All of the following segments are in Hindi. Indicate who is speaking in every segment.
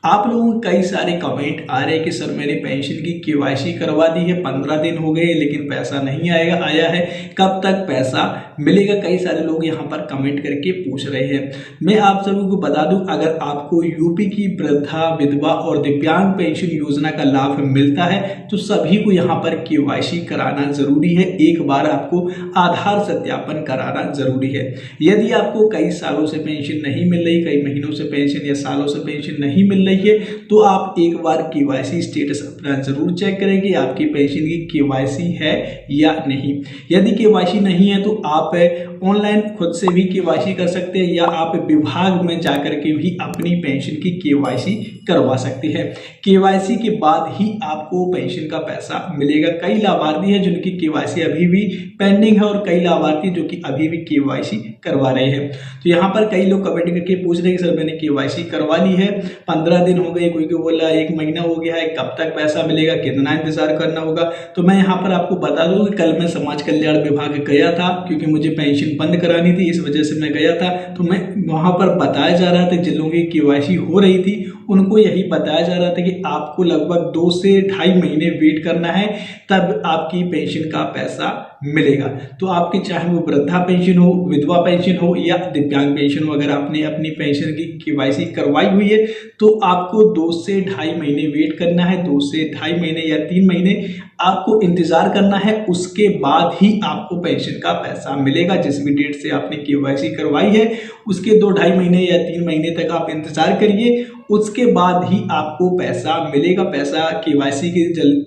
Speaker 1: आप लोगों को कई सारे कमेंट आ रहे हैं कि सर मेरी पेंशन की केवाईसी करवा दी है, 15 दिन हो गए लेकिन पैसा नहीं आया है, कब तक पैसा मिलेगा। कई सारे लोग यहाँ पर कमेंट करके पूछ रहे हैं। मैं आप सभी को बता दूं, अगर आपको यूपी की वृद्धा, विधवा और दिव्यांग पेंशन योजना का लाभ मिलता है तो सभी को यहाँ पर केवाईसी कराना जरूरी है। एक बार आपको आधार सत्यापन कराना जरूरी है। यदि आपको कई सालों से पेंशन नहीं मिल रही, कई महीनों से पेंशन या सालों से पेंशन नहीं मिल रही है, तो आप एक बार केवाईसी स्टेटस अपना जरूर चेक करें कि आपकी पेंशन की केवाईसी है या नहीं। यदि केवाईसी नहीं है तो आप ऑनलाइन खुद से भी केवाईसी कर सकते हैं या आप विभाग में जाकर के भी अपनी पेंशन की केवाईसी करवा सकते हैं। केवाईसी के बाद ही आपको पेंशन का पैसा मिलेगा। कई लाभार्थी हैं जिनकी केवाईसी अभी भी पेंडिंग है और कई लाभार्थी जो कि अभी भी केवाईसी करवा रहे हैं। तो यहाँ पर कई लोग कमेंट करके पूछ रहे हैं कि सर मैंने केवाईसी करवा ली है, 15 दिन हो गए, कोई बोला 1 महीना हो गया है, कब तक पैसा मिलेगा, कितना इंतजार करना होगा। तो मैं यहाँ पर आपको बता दूं कि कल मैं समाज कल्याण विभाग गया था, क्योंकि मुझे पेंशन बंद करानी थी, इस वजह से मैं गया था। तो मैं वहां पर बताया जा रहा था जिन लोगों की केवाईसी हो रही थी उनको यही बताया जा रहा था कि आपको लगभग 2 से 2.5 महीने वेट करना है, तब आपकी पेंशन का पैसा मिलेगा। तो आपकी चाहे वो वृद्धा पेंशन हो, विधवा पेंशन हो या दिव्यांग पेंशन हो, अगर आपने अपनी पेंशन की केवाईसी करवाई हुई है तो आपको 2 से 2.5 महीने वेट करना है। 2 से 2.5 महीने या 3 महीने आपको इंतजार करना है, उसके बाद ही आपको पेंशन का पैसा मिलेगा। जिस भी डेट से आपने केवाईसी करवाई है उसके 2-2.5 महीने या 3 महीने तक आप इंतजार करिए, उसके बाद ही आपको पैसा मिलेगा। पैसा केवाईसी के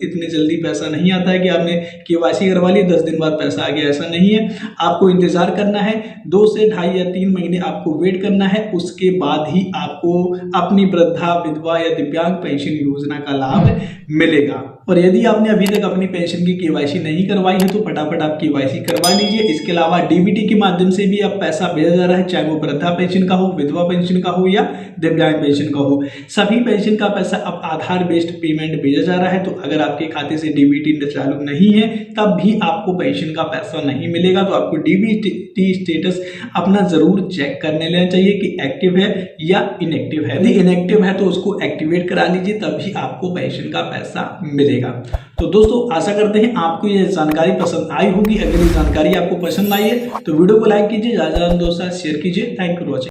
Speaker 1: इतने जल्दी पैसा नहीं आता है कि आपने केवाईसी करवा ली 10 दिन बाद पैसा आ गया, ऐसा नहीं है। आपको इंतजार करना है, 2 से 2.5 या 3 महीने आपको वेट करना है, उसके बाद ही आपको अपनी वृद्धा, विधवा या दिव्यांग पेंशन योजना का लाभ मिलेगा। और यदि आपने अभी तक अपनी पेंशन की केवाईसी नहीं करवाई है तो फटाफट आप केवाईसी करवा लीजिए। इसके अलावा डीबीटी के माध्यम से भी अब पैसा भेजा जा रहा है, चाहे वो वृद्धा पेंशन का हो, विधवा पेंशन का हो या दिव्यांग पेंशन का हो। सभी पेंशन का पैसा अब आधार बेस्ड पेमेंट भेजा जा रहा है। तो अगर आपके खाते से डीबीटी चालू नहीं है तब भी आपको पेंशन का पैसा नहीं मिलेगा। तो आपको डीबीटी स्टेटस अपना जरूर चेक करने लेना चाहिए कि एक्टिव है या इनएक्टिव है। यदि इनएक्टिव है तो उसको एक्टिवेट करा लीजिए, तभी आपको पेंशन का पैसा मिलेगा। तो दोस्तों आशा करते हैं आपको ये जानकारी पसंद आई होगी। अगर ये जानकारी आपको पसंद आई है तो वीडियो को लाइक कीजिए, ज्यादा दोस्तों शेयर कीजिए। Thank you for watching.